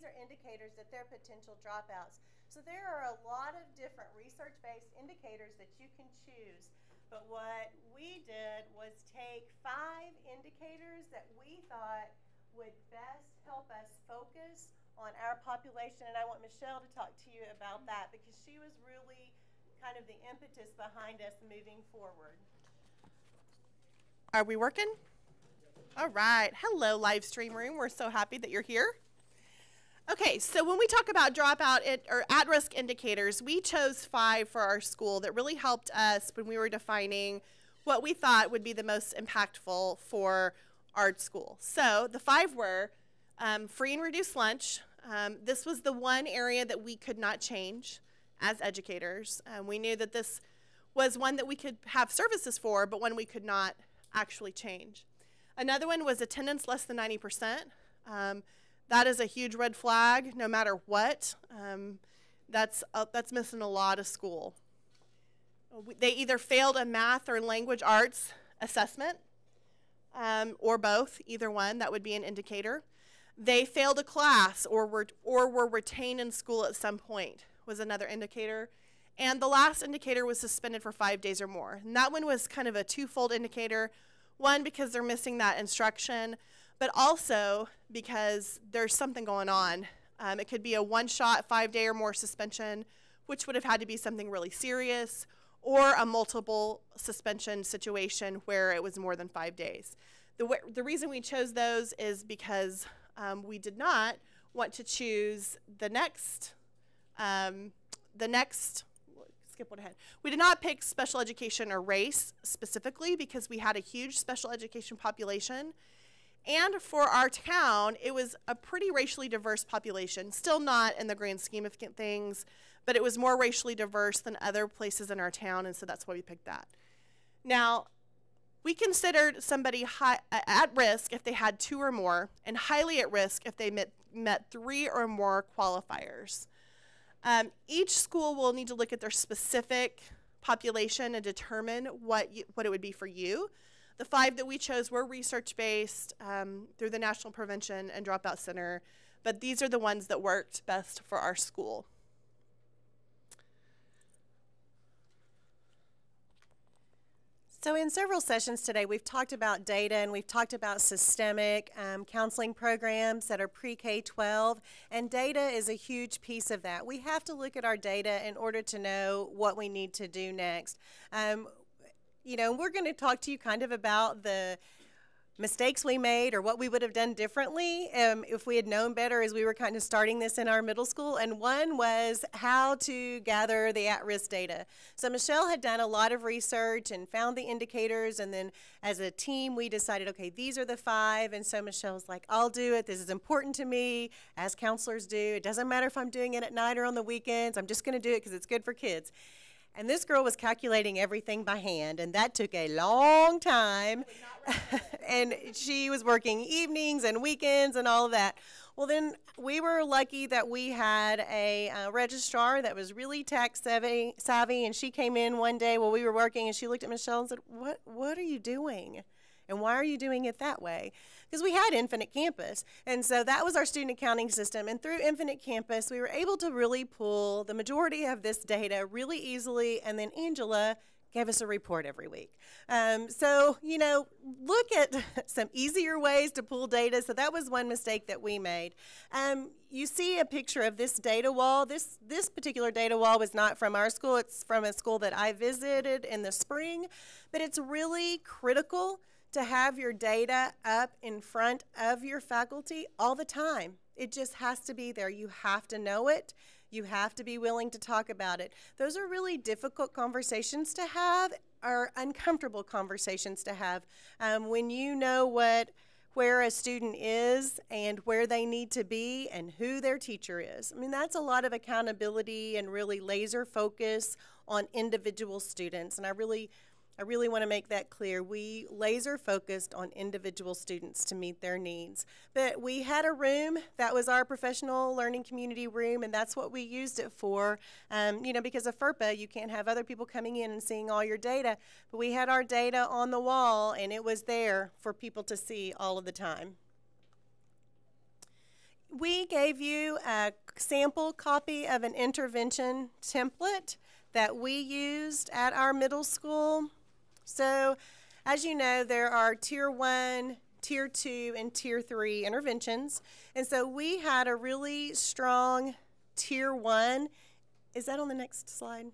these are indicators that they're potential dropouts. So there are a lot of different research-based indicators that you can choose. But what we did was take 5 indicators that we thought would best help us focus on our population. And I want Michelle to talk to you about that because she was really kind of the impetus behind us moving forward. Are we working? All right. Hello, live stream room. We're so happy that you're here. Okay, so when we talk about dropout or at-risk indicators, we chose 5 for our school that really helped us when we were defining what we thought would be the most impactful for our school. So the 5 were free and reduced lunch. This was the one area that we could not change as educators. We knew that this was one that we could have services for, but one we could not actually change. Another one was attendance less than 90%. That is a huge red flag no matter what. That's missing a lot of school. They either failed a math or language arts assessment or both, either one. That would be an indicator. They failed a class or were retained in school at some point was another indicator. And the last indicator was suspended for 5 days or more. And that one was kind of a twofold indicator. One, because they're missing that instruction, but also because there's something going on. It could be a one-shot 5-day or more suspension, which would have had to be something really serious, or a multiple suspension situation where it was more than 5 days. The reason we chose those is because we did not want to choose the next skip one ahead. We did not pick special education or race specifically because we had a huge special education population. And for our town, it was a pretty racially diverse population. Still not in the grand scheme of things, but it was more racially diverse than other places in our town, and so that's why we picked that. Now, we considered somebody at risk if they had 2 or more, and highly at risk if they met 3 or more qualifiers. Each school will need to look at their specific population and determine what it would be for you. The 5 that we chose were research-based through the National Prevention and Dropout Center, but these are the ones that worked best for our school. So in several sessions today, we've talked about data and we've talked about systemic counseling programs that are pre-K-12, and data is a huge piece of that. We have to look at our data in order to know what we need to do next. You know, we're going to talk to you kind of about the mistakes we made or what we would have done differently if we had known better as we were kind of starting this in our middle school. And one was how to gather the at-risk data. So Michelle had done a lot of research and found the indicators, and then as a team we decided, okay, these are the 5. And so Michelle's like, I'll do it. This is important to me, as counselors do. It doesn't matter if I'm doing it at night or on the weekends. I'm just going to do it because it's good for kids. And this girl was calculating everything by hand, and that took a long time. And she was working evenings and weekends and all of that. Well, then we were lucky that we had a registrar that was really tech savvy, and she came in one day while we were working, and she looked at Michelle and said, what are you doing? And why are you doing it that way? Because we had Infinite Campus. And so that was our student accounting system. And through Infinite Campus, we were able to really pull the majority of this data really easily. And then Angela gave us a report every week. So, you know, look at some easier ways to pull data. So that was one mistake that we made. You see a picture of this data wall. This particular data wall was not from our school. It's from a school that I visited in the spring. But it's really critical to have your data up in front of your faculty all the time. It just has to be there. You have to know it. You have to be willing to talk about it. Those are really difficult conversations to have, or uncomfortable conversations to have. When you know where a student is and where they need to be and who their teacher is. I mean, that's a lot of accountability and really laser focus on individual students. And I really want to make that clear. We laser focused on individual students to meet their needs. But we had a room that was our professional learning community room, and that's what we used it for. You know, because of FERPA, you can't have other people coming in and seeing all your data. But we had our data on the wall, and it was there for people to see all of the time. we gave you a sample copy of an intervention template that we used at our middle school. So, as you know, there are Tier 1, Tier 2, and Tier 3 interventions. And so we had a really strong Tier 1. Is that on the next slide?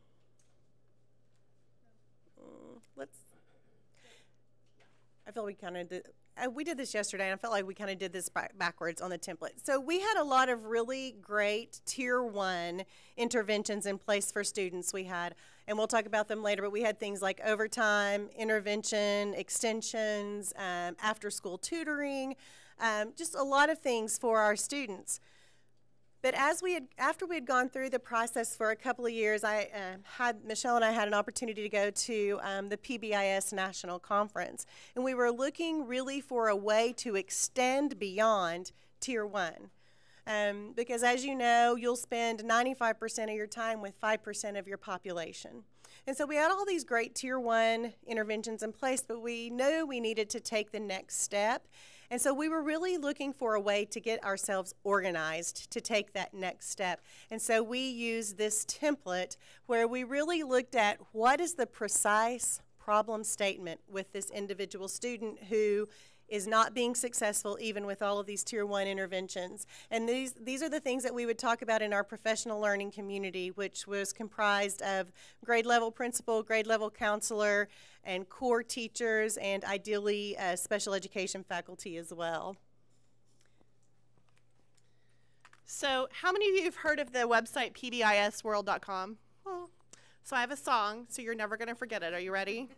I feel we kind of did. We did this yesterday, and I felt like we kind of did this backwards on the template. So we had a lot of really great Tier 1 interventions in place for students. We had, and we'll talk about them later, but we had things like overtime, intervention, extensions, after-school tutoring, just a lot of things for our students. But after we had gone through the process for a couple of years, Michelle and I had an opportunity to go to the PBIS National Conference, and we were looking really for a way to extend beyond Tier 1. Because as you know, you'll spend 95% of your time with 5% of your population. And so we had all these great Tier 1 interventions in place, but we knew we needed to take the next step. And so we were really looking for a way to get ourselves organized to take that next step. And so we used this template where we really looked at what is the precise problem statement with this individual student who is not being successful even with all of these Tier 1 interventions. And these are the things that we would talk about in our professional learning community, which was comprised of grade level principal, grade level counselor, and core teachers, and ideally special education faculty as well. So how many of you have heard of the website pbisworld.com? Well, so I have a song, so you're never going to forget it. Are you ready?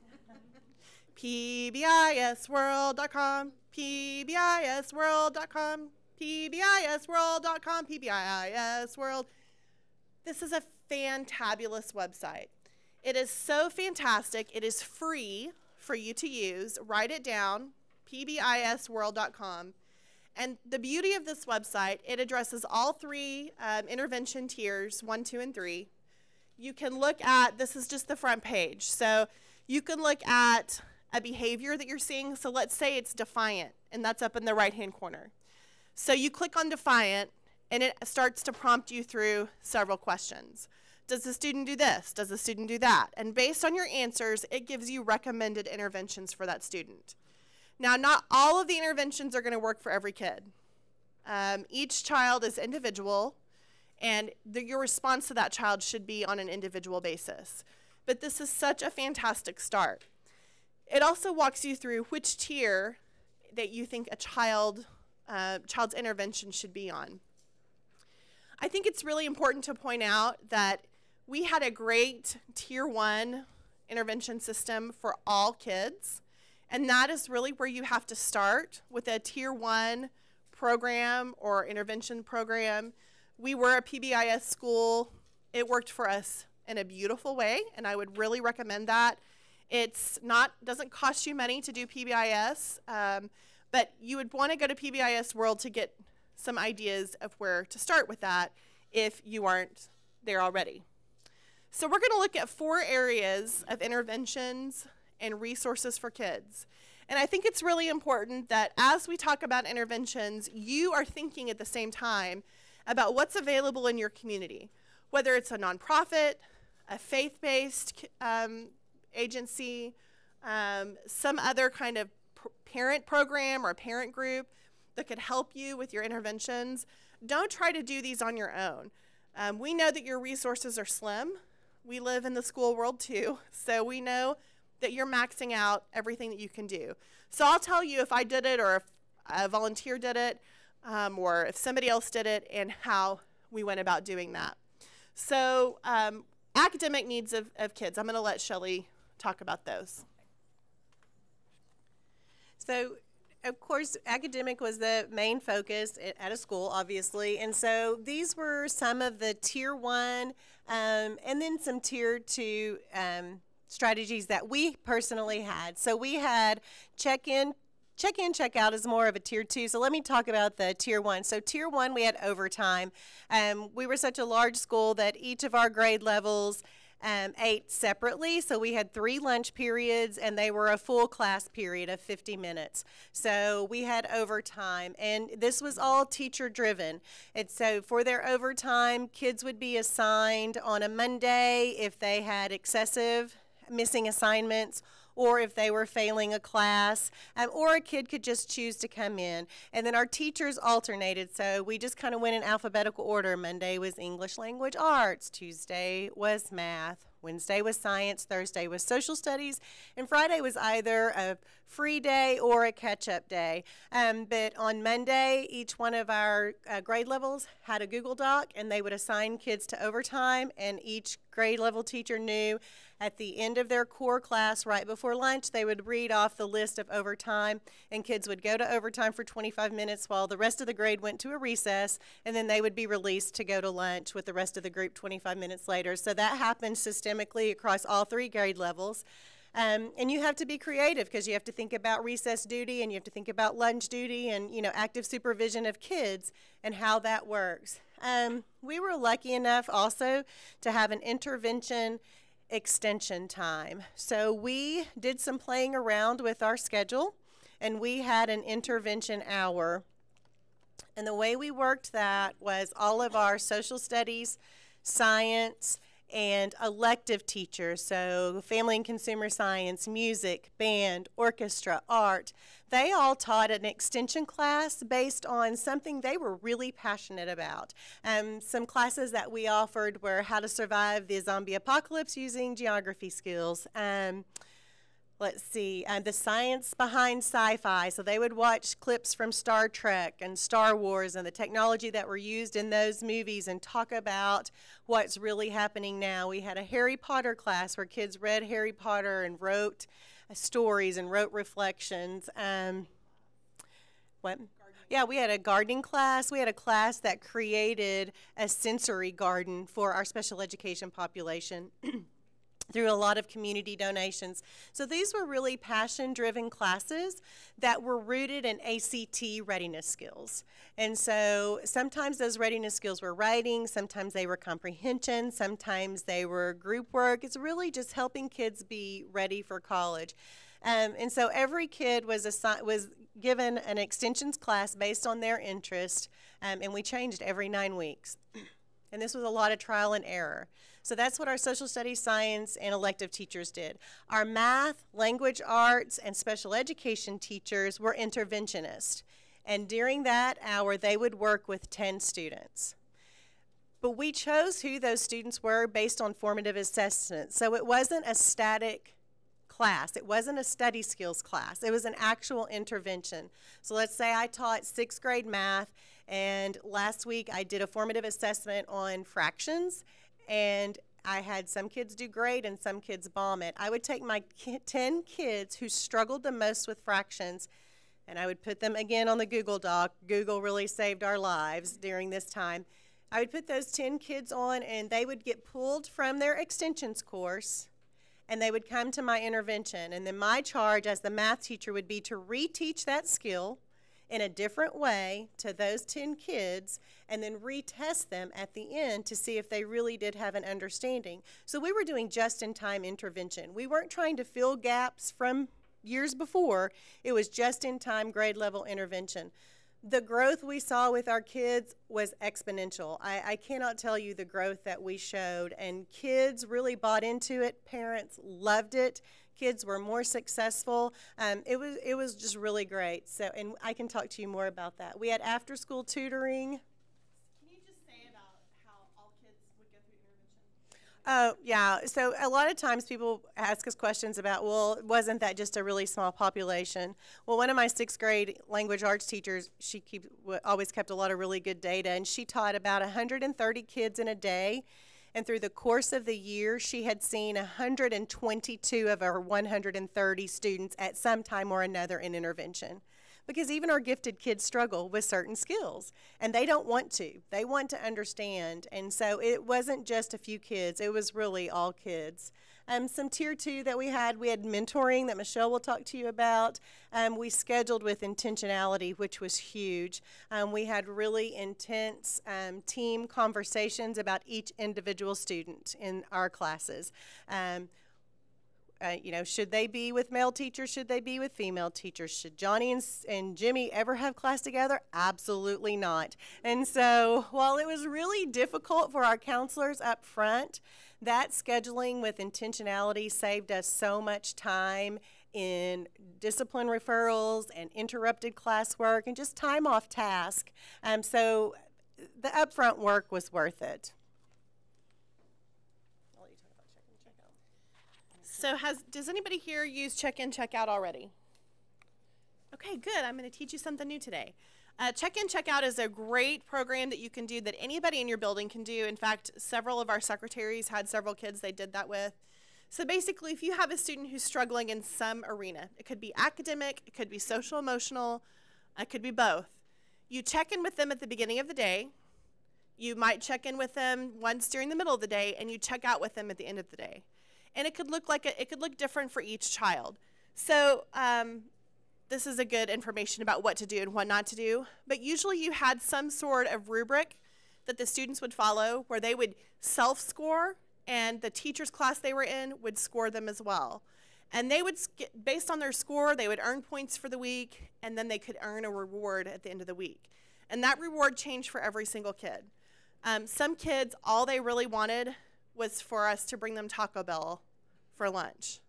pbisworld.com, pbisworld.com, pbisworld.com, pbisworld. This is a fantabulous website. It is so fantastic. It is free for you to use. Write it down, pbisworld.com. And the beauty of this website, it addresses all three intervention tiers, 1, 2, and 3. You can look at, this is just the front page. So you can look at a behavior that you're seeing. So let's say it's defiant, and that's up in the right-hand corner. So you click on defiant, and it starts to prompt you through several questions. Does the student do this? Does the student do that? And based on your answers, it gives you recommended interventions for that student. Now, not all of the interventions are going to work for every kid. Each child is individual, and your response to that child should be on an individual basis. But this is such a fantastic start. It also walks you through which tier that you think a child's intervention should be on. I think it's really important to point out that we had a great Tier 1 intervention system for all kids, and that is really where you have to start with a Tier 1 program or intervention program. We were a PBIS school. It worked for us in a beautiful way, and I would really recommend that. Doesn't cost you money to do PBIS, but you would want to go to PBIS World to get some ideas of where to start with that if you aren't there already. So we're going to look at 4 areas of interventions and resources for kids. And I think it's really important that as we talk about interventions, you are thinking at the same time about what's available in your community, whether it's a nonprofit, a faith-based agency, some other kind of parent program or parent group that could help you with your interventions. Don't try to do these on your own. We know that your resources are slim. We live in the school world too, so we know that you're maxing out everything that you can do. So I'll tell you if I did it or if a volunteer did it or if somebody else did it and how we went about doing that. So academic needs of kids. I'm going to let Shelley talk about those. So, of course, academic was the main focus at a school, obviously, and so these were some of the Tier 1 and then some Tier 2 strategies that we personally had. So we had check-in, check-out is more of a Tier 2. So let me talk about the Tier 1. So Tier 1, we had overtime. We were such a large school that each of our grade levels ate separately. So we had 3 lunch periods, and they were a full class period of 50 minutes. So we had overtime, and this was all teacher driven. And so for their overtime, kids would be assigned on a Monday if they had excessive missing assignments, or if they were failing a class, or a kid could just choose to come in. And then our teachers alternated, so we just kind of went in alphabetical order. Monday was English Language Arts, Tuesday was math, Wednesday was science, Thursday was social studies, and Friday was either a free day or a catch-up day. But on Monday, each one of our grade levels had a Google Doc, and they would assign kids to overtime, and each grade level teacher knew at the end of their core class, right before lunch, they would read off the list of overtime, and kids would go to overtime for 25 minutes while the rest of the grade went to a recess, and then they would be released to go to lunch with the rest of the group 25 minutes later. So that happened systemically across all 3 grade levels. And you have to be creative because you have to think about recess duty, and you have to think about lunch duty, and active supervision of kids and how that works. We were lucky enough also to have an intervention extension time. So we did some playing around with our schedule, and we had an intervention hour. And the way we worked that was all of our social studies, science, and elective teachers, so family and consumer science, music, band, orchestra, art, they all taught an extension class based on something they were really passionate about. Some classes that we offered were how to survive the zombie apocalypse using geography skills. Let's see, the science behind sci-fi. So they would watch clips from Star Trek and Star Wars and the technology that were used in those movies and talk about what's really happening now. We had a Harry Potter class where kids read Harry Potter and wrote stories and wrote reflections. What? Yeah, we had a gardening class. We had a class that created a sensory garden for our special education population. Through a lot of community donations. So these were really passion-driven classes that were rooted in ACT readiness skills. And so sometimes those readiness skills were writing, sometimes they were comprehension, sometimes they were group work. It's really just helping kids be ready for college. And so every kid was given an extensions class based on their interest, and we changed every 9 weeks. And this was a lot of trial and error. So that's what our social studies, science, and elective teachers did. Our math, language arts, and special education teachers were interventionists. And during that hour, they would work with 10 students. But we chose who those students were based on formative assessment. So it wasn't a static class. It wasn't a study skills class. It was an actual intervention. So let's say I taught 6th grade math, and last week I did a formative assessment on fractions, and I had some kids do great and some kids bomb it. I would take my 10 kids who struggled the most with fractions, and I would put them again on the Google Doc. Google really saved our lives during this time. I would put those 10 kids on, and they would get pulled from their extensions course, and they would come to my intervention. And then my charge as the math teacher would be to reteach that skill in a different way to those 10 kids, and then retest them at the end to see if they really did have an understanding. So we were doing just-in-time intervention. We weren't trying to fill gaps from years before. It was just-in-time grade-level intervention. The growth we saw with our kids was exponential. I cannot tell you the growth that we showed, and kids really bought into it. Parents loved it. Kids were more successful. It was just really great. So, and I can talk to you more about that. We had after-school tutoring. Can you just say about how all kids would go through intervention? Oh, yeah. So a lot of times people ask us questions about, well, wasn't that just a really small population? Well, one of my 6th grade language arts teachers, she always kept a lot of really good data, and she taught about 130 kids in a day. And through the course of the year, she had seen 122 of our 130 students at some time or another in intervention. Because even our gifted kids struggle with certain skills, and they don't want to. They want to understand. And so it wasn't just a few kids. It was really all kids. Some tier 2 that we had mentoring that Michelle will talk to you about. We scheduled with intentionality, which was huge. We had really intense team conversations about each individual student in our classes. Should they be with male teachers? Should they be with female teachers? Should Johnny and Jimmy ever have class together? Absolutely not. And so while it was really difficult for our counselors up front, that scheduling with intentionality saved us so much time in discipline referrals and interrupted classwork and just time off task. So the upfront work was worth it. So does anybody here use check-in, check-out already? Okay, good. I'm going to teach you something new today. Check-in, check-out is a great program that you can do that anybody in your building can do. In fact, several of our secretaries had several kids they did that with. So basically, if you have a student who's struggling in some arena, it could be academic, it could be social emotional, it could be both. You check in with them at the beginning of the day. You might check in with them once during the middle of the day, and you check out with them at the end of the day. And it could look different for each child. So this is a good information about what to do and what not to do. But usually you had some sort of rubric that the students would follow where they would self-score and the teacher's class they were in would score them as well. And they would, based on their score, they would earn points for the week, and then they could earn a reward at the end of the week. And that reward changed for every single kid. Some kids, all they really wanted was for us to bring them Taco Bell for lunch.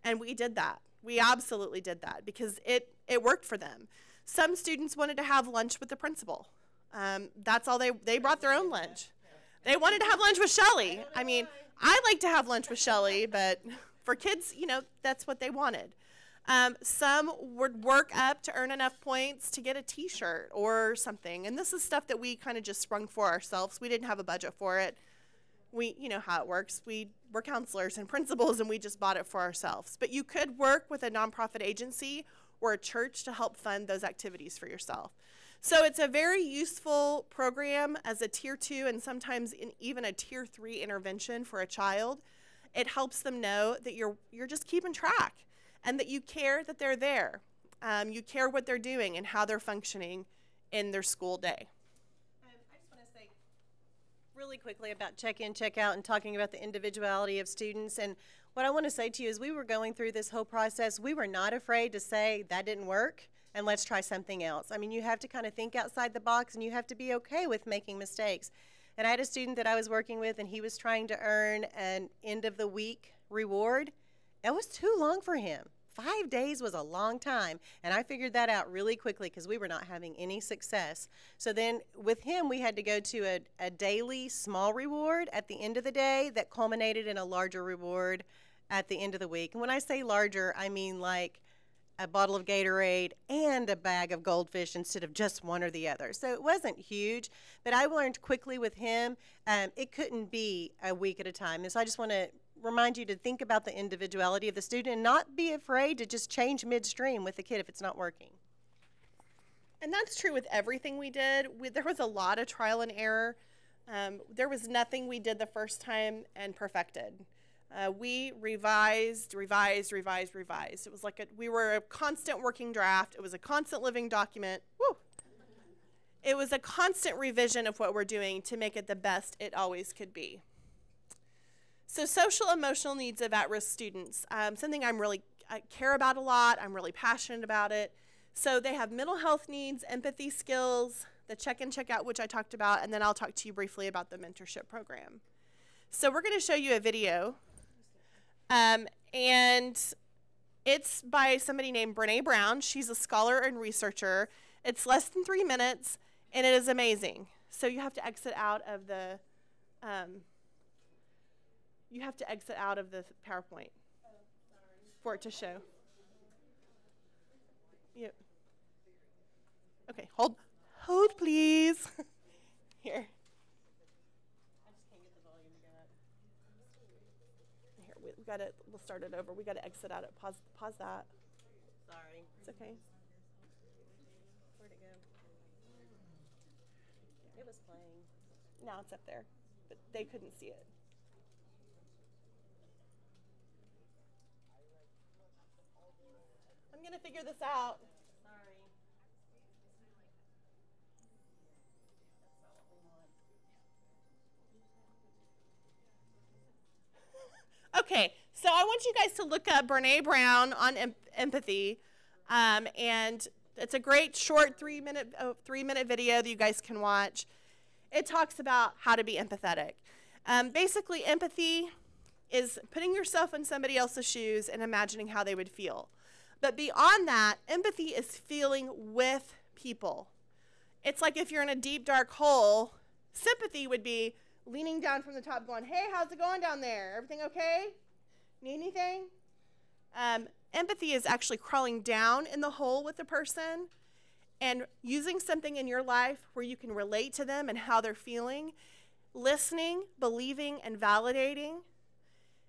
And we did that. We absolutely did that because it worked for them. Some students wanted to have lunch with the principal. That's all they brought their own lunch. They wanted to have lunch with Shelly. I mean, I like to have lunch with Shelly, but for kids, that's what they wanted. Some would work up to earn enough points to get a t-shirt or something. And this is stuff that we kind of just sprung for ourselves. We didn't have a budget for it. You know how it works. We're counselors and principals, and we just bought it for ourselves. But you could work with a nonprofit agency or a church to help fund those activities for yourself. So it's a very useful program as a tier 2 and sometimes even a tier 3 intervention for a child. It helps them know that you're just keeping track and that you care that they're there. You care what they're doing and how they're functioning in their school day. Really quickly about check-in, check-out, and talking about the individuality of students. And what I want to say to you is we were going through this whole process. We were not afraid to say that didn't work and let's try something else. I mean, you have to kind of think outside the box and you have to be okay with making mistakes. And I had a student that I was working with and he was trying to earn an end of the week reward. It was too long for him. 5 days was a long time, and I figured that out really quickly because we were not having any success. So then with him, we had to go to a daily small reward at the end of the day that culminated in a larger reward at the end of the week. And when I say larger, I mean like a bottle of Gatorade and a bag of Goldfish instead of just one or the other. So it wasn't huge, but I learned quickly with him it couldn't be a week at a time. And so I just want to remind you to think about the individuality of the student and not be afraid to just change midstream with the kid if it's not working. And that's true with everything we did. There was a lot of trial and error. There was nothing we did the first time and perfected. We revised. It was like we were a constant working draft. It was a constant living document. Woo! It was a constant revision of what we're doing to make it the best it always could be. So social emotional needs of at-risk students, something I care about a lot. I'm really passionate about it. So they have mental health needs, empathy skills, the check-in, check-out, which I talked about, and then I'll talk to you briefly about the mentorship program. So we're going to show you a video, and it's by somebody named Brene Brown. She's a scholar and researcher. It's less than 3 minutes, and it is amazing. So you have to exit out of the PowerPoint for it to show. Yep. Okay, hold please. Here. I just can't get the volume to go up. Here, we got it. We'll start it over. We got to exit out. Pause that. Sorry. It's okay. Where'd it go? It was playing. Now it's up there, but they couldn't see it. going to figure this out. Okay, so I want you guys to look up Brene Brown on empathy, and it's a great short 3-minute video that you guys can watch. It talks about how to be empathetic. Basically, empathy is putting yourself in somebody else's shoes and imagining how they would feel. But beyond that, empathy is feeling with people. It's like if you're in a deep, dark hole, sympathy would be leaning down from the top going, hey, how's it going down there? Everything okay? Need anything? Empathy is actually crawling down in the hole with the person and using something in your life where you can relate to them and how they're feeling, listening, believing, and validating,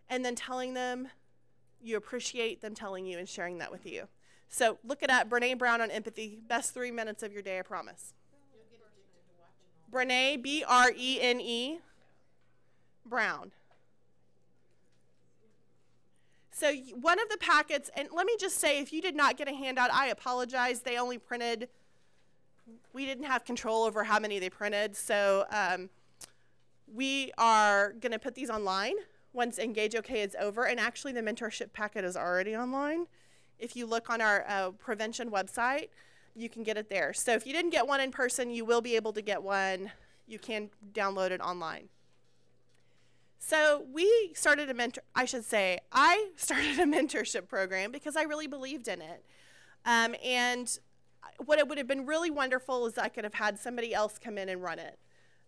and then telling them you appreciate them telling you and sharing that with you. So look it up, Brene Brown on empathy. Best 3 minutes of your day, I promise. Brene, B-R-E-N-E, Brown. So one of the packets, and let me just say, if you did not get a handout, I apologize. They only printed, we didn't have control over how many they printed. So we are going to put these online once Engage OK is over. And actually, the mentorship packet is already online. If you look on our prevention website, you can get it there. So if you didn't get one in person, you will be able to get one. You can download it online. So I started a mentorship program because I really believed in it. And what it would have been really wonderful is I could have had somebody else come in and run it.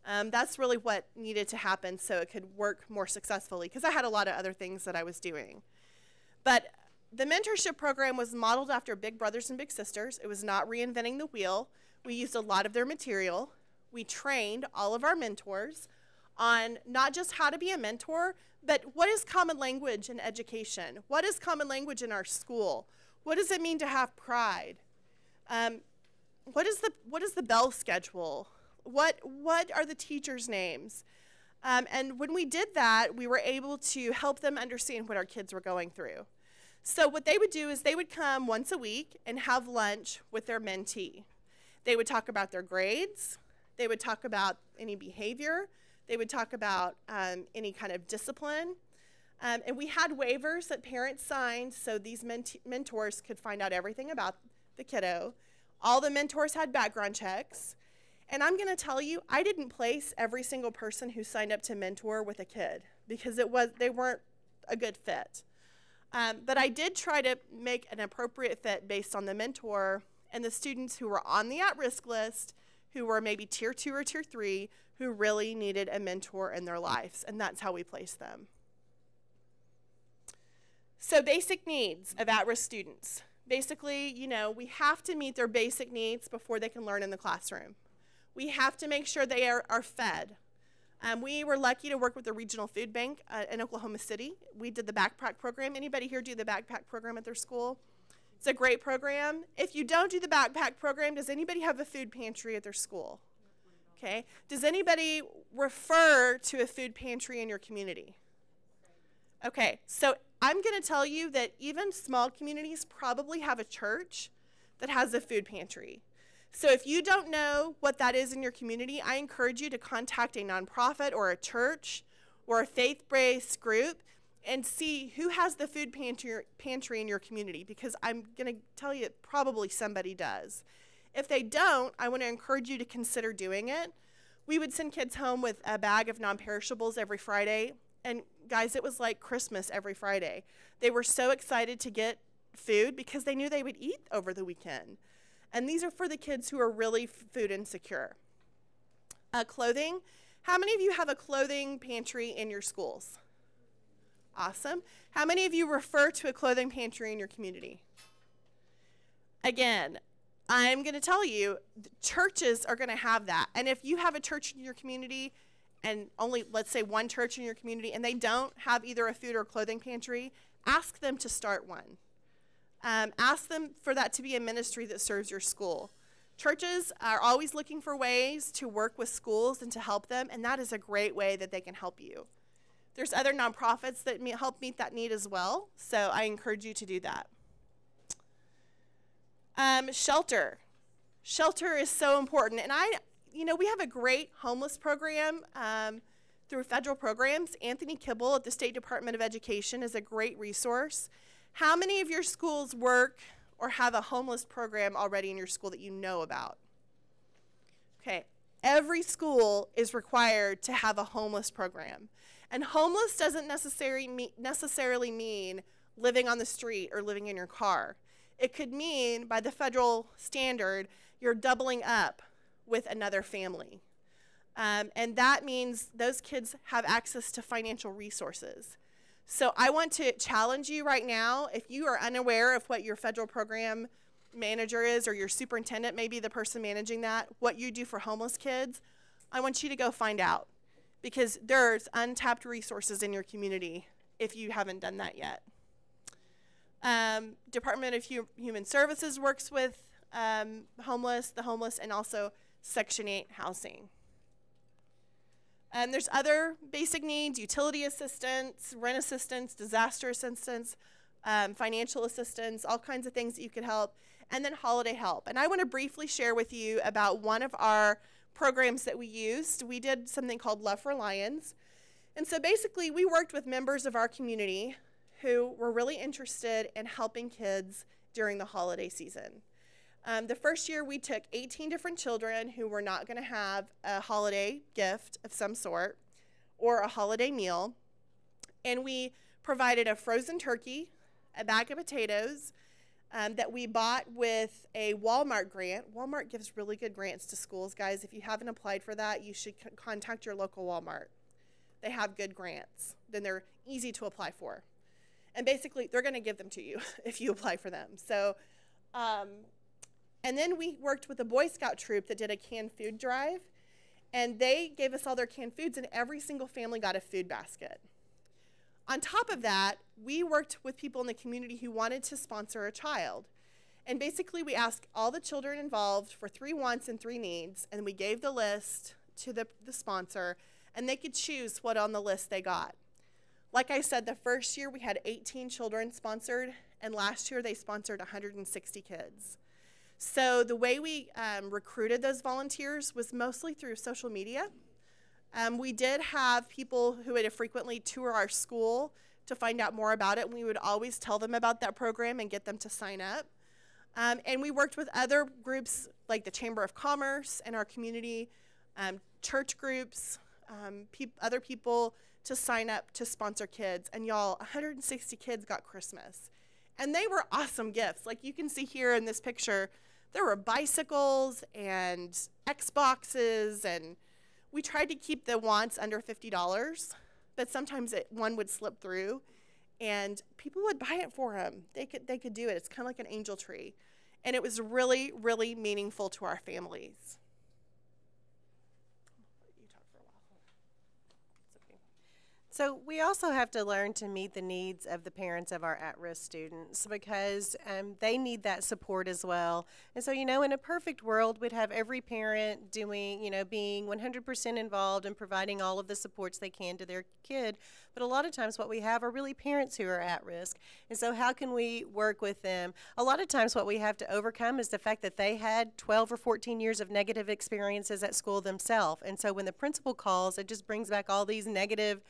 That's really what needed to happen so it could work more successfully because I had a lot of other things that I was doing. But the mentorship program was modeled after Big Brothers and Big Sisters. It was not reinventing the wheel. We used a lot of their material. We trained all of our mentors on not just how to be a mentor, but what is common language in education? What is common language in our school? What does it mean to have pride? What is the bell schedule? What are the teachers' names? And when we did that, we were able to help them understand what our kids were going through. So what they would do is they would come once a week and have lunch with their mentee. They would talk about their grades. They would talk about any behavior. They would talk about any kind of discipline. And we had waivers that parents signed so these mentors could find out everything about the kiddo. All the mentors had background checks. And I'm going to tell you, I didn't place every single person who signed up to mentor with a kid because they weren't a good fit. But I did try to make an appropriate fit based on the mentor and the students who were on the at-risk list, who were maybe tier 2 or tier 3, who really needed a mentor in their lives, and that's how we placed them. So basic needs of at-risk students. Basically, we have to meet their basic needs before they can learn in the classroom. We have to make sure they are fed. We were lucky to work with the regional food bank in Oklahoma City. We did the backpack program. Anybody here do the backpack program at their school? It's a great program. If you don't do the backpack program, does anybody have a food pantry at their school? Okay. Does anybody refer to a food pantry in your community? Okay. So I'm going to tell you that even small communities probably have a church that has a food pantry. So if you don't know what that is in your community, I encourage you to contact a nonprofit or a church or a faith-based group and see who has the food pantry in your community, because I'm going to tell you probably somebody does. If they don't, I want to encourage you to consider doing it. We would send kids home with a bag of non-perishables every Friday, and guys, it was like Christmas every Friday. They were so excited to get food because they knew they would eat over the weekend. And these are for the kids who are really food insecure. Clothing. How many of you have a clothing pantry in your schools? Awesome. How many of you refer to a clothing pantry in your community? Again, I'm going to tell you, churches are going to have that. And if you have a church in your community and only, let's say, one church in your community, and they don't have either a food or clothing pantry, ask them to start one. Ask them for that to be a ministry that serves your school. Churches are always looking for ways to work with schools and to help them, and that is a great way that they can help you. There's other nonprofits that help meet that need as well, so I encourage you to do that. Shelter. Shelter is so important. And we have a great homeless program through federal programs. Anthony Kibble at the State Department of Education is a great resource. How many of your schools work or have a homeless program already in your school that you know about? Okay, every school is required to have a homeless program. And homeless doesn't necessarily mean living on the street or living in your car. It could mean, by the federal standard, you're doubling up with another family. And that means those kids have access to financial resources. So I want to challenge you right now, if you are unaware of what your federal program manager is, or your superintendent, maybe the person managing that, what you do for homeless kids, I want you to go find out, because there's untapped resources in your community if you haven't done that yet. Department of Human Services works with the homeless, and also Section 8 housing. There's other basic needs: utility assistance, rent assistance, disaster assistance, financial assistance, all kinds of things that you could help, and then holiday help. And I want to briefly share with you about one of our programs that we used. We did something called Love for Lions. And so basically we worked with members of our community who were really interested in helping kids during the holiday season. The first year we took 18 different children who were not going to have a holiday gift of some sort or a holiday meal, and we provided a frozen turkey, a bag of potatoes that we bought with a Walmart grant. Walmart gives really good grants to schools, guys. If you haven't applied for that, you should contact your local Walmart. They have good grants. Then they're easy to apply for. And basically, they're going to give them to you if you apply for them. So, and then we worked with a Boy Scout troop that did a canned food drive, and they gave us all their canned foods, and every single family got a food basket. On top of that, we worked with people in the community who wanted to sponsor a child. And basically, we asked all the children involved for 3 wants and 3 needs, and we gave the list to the sponsor, and they could choose what on the list they got. Like I said, the first year we had 18 children sponsored, and last year they sponsored 160 kids. So the way we recruited those volunteers was mostly through social media. We did have people who would frequently tour our school to find out more about it, and we would always tell them about that program and get them to sign up. And we worked with other groups like the Chamber of Commerce in our community, church groups, other people to sign up to sponsor kids. And y'all, 160 kids got Christmas. And they were awesome gifts. Like you can see here in this picture, there were bicycles and Xboxes, and we tried to keep the wants under $50, but sometimes one would slip through, and people would buy it for them. They could do it. It's kind of like an angel tree. And it was really, really meaningful to our families. You talk for a while. It's okay. So we also have to learn to meet the needs of the parents of our at-risk students, because they need that support as well. And so, in a perfect world, we'd have every parent being 100% involved and providing all of the supports they can to their kid. But a lot of times what we have are really parents who are at risk. And so how can we work with them? A lot of times what we have to overcome is the fact that they had 12 or 14 years of negative experiences at school themselves. And so when the principal calls, it just brings back all these negative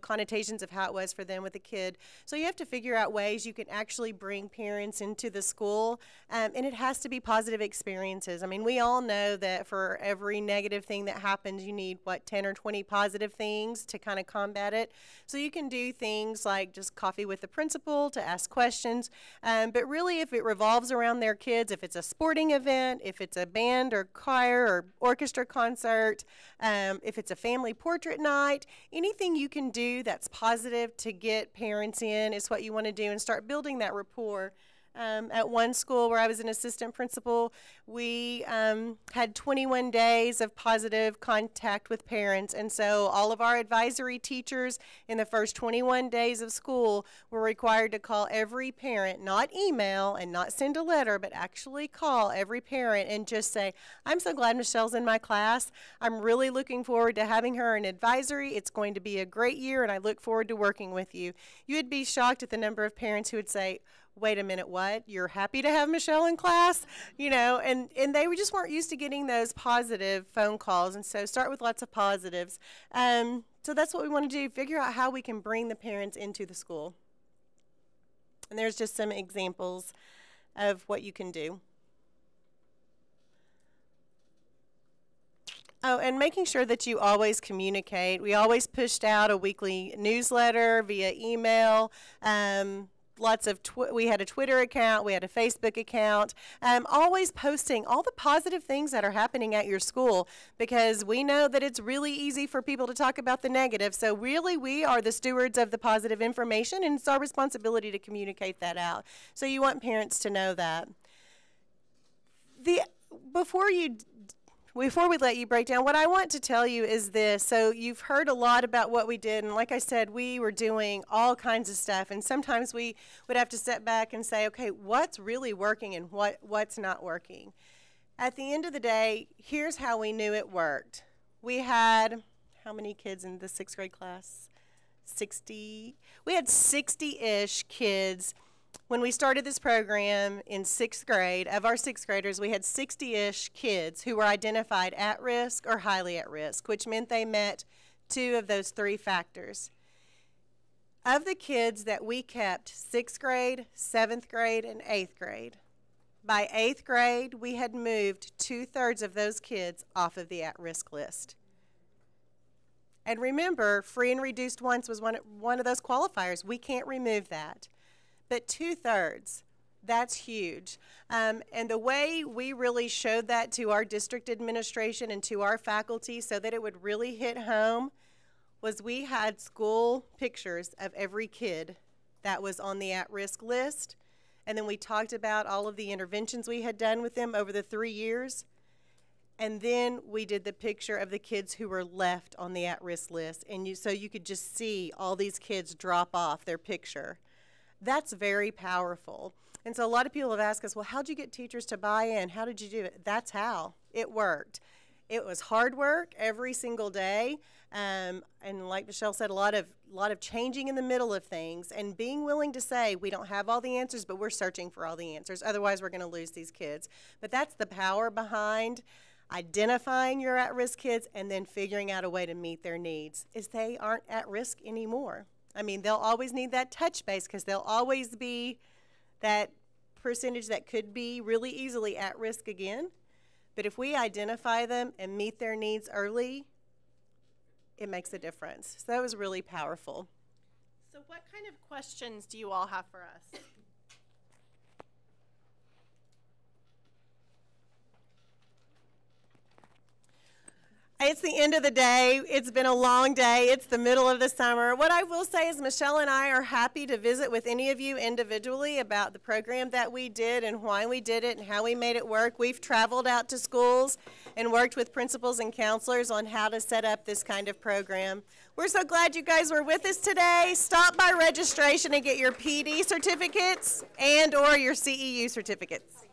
connotations of how it was for them with a kid. So you have to figure out ways you can actually bring parents into the school, and it has to be positive experiences. I mean, we all know that for every negative thing that happens, you need, 10 or 20 positive things to kind of combat it. So you can do things like just coffee with the principal to ask questions, but really if it revolves around their kids, if it's a sporting event, if it's a band or choir or orchestra concert, if it's a family portrait night, anything you can do that's positive to get parents in is what you want to do, and start building that rapport. At one school where I was an assistant principal, we had 21 days of positive contact with parents, and so all of our advisory teachers in the first 21 days of school were required to call every parent, not email and not send a letter, but actually call every parent and just say, I'm so glad Michelle's in my class. I'm really looking forward to having her in advisory. It's going to be a great year, and I look forward to working with you. You would be shocked at the number of parents who would say, wait a minute, what? You're happy to have Michelle in class? You know, and they just weren't used to getting those positive phone calls. And so start with lots of positives. So that's what we want to do, figure out how we can bring the parents into the school. And there's just some examples of what you can do. Oh, and making sure that you always communicate. We always pushed out a weekly newsletter via email. We had a Twitter account, we had a Facebook account, always posting all the positive things that are happening at your school, because we know that it's really easy for people to talk about the negative. So really, we are the stewards of the positive information, and it's our responsibility to communicate that out. So you want parents to know that. Before we let you break down, what I want to tell you is this. So you've heard a lot about what we did, and like I said, we were doing all kinds of stuff, and sometimes we would have to step back and say, okay, what's really working and what's not working? At the end of the day, here's how we knew it worked. We had, how many kids in the 6th grade class? 60. We had 60-ish kids. When we started this program in 6th grade, of our 6th graders, we had 60-ish kids who were identified at risk or highly at risk, which meant they met 2 of those 3 factors. Of the kids that we kept 6th grade, 7th grade, and 8th grade, by 8th grade, we had moved 2/3 of those kids off of the at-risk list. And remember, free and reduced once was one of those qualifiers. We can't remove that. But 2/3, that's huge. And the way we really showed that to our district administration and to our faculty so that it would really hit home was we had school pictures of every kid that was on the at-risk list. And then we talked about all of the interventions we had done with them over the 3 years. And then we did the picture of the kids who were left on the at-risk list. And so you could just see all these kids drop off their picture. That's very powerful. And so a lot of people have asked us, well, how'd you get teachers to buy in? How did you do it? That's how it worked. It was hard work every single day. And like Michelle said, a lot of changing in the middle of things and being willing to say, we don't have all the answers, but we're searching for all the answers. Otherwise, we're going to lose these kids. But that's the power behind identifying your at-risk kids and then figuring out a way to meet their needs, is they aren't at risk anymore. I mean, they'll always need that touch base because there'll always be that percentage that could be really easily at risk again. But if we identify them and meet their needs early, it makes a difference. So that was really powerful. So what kind of questions do you all have for us? It's the end of the day. It's been a long day. It's the middle of the summer. What I will say is Michelle and I are happy to visit with any of you individually about the program that we did and why we did it and how we made it work. We've traveled out to schools and worked with principals and counselors on how to set up this kind of program. We're so glad you guys were with us today. Stop by registration and get your PD certificates and or your CEU certificates.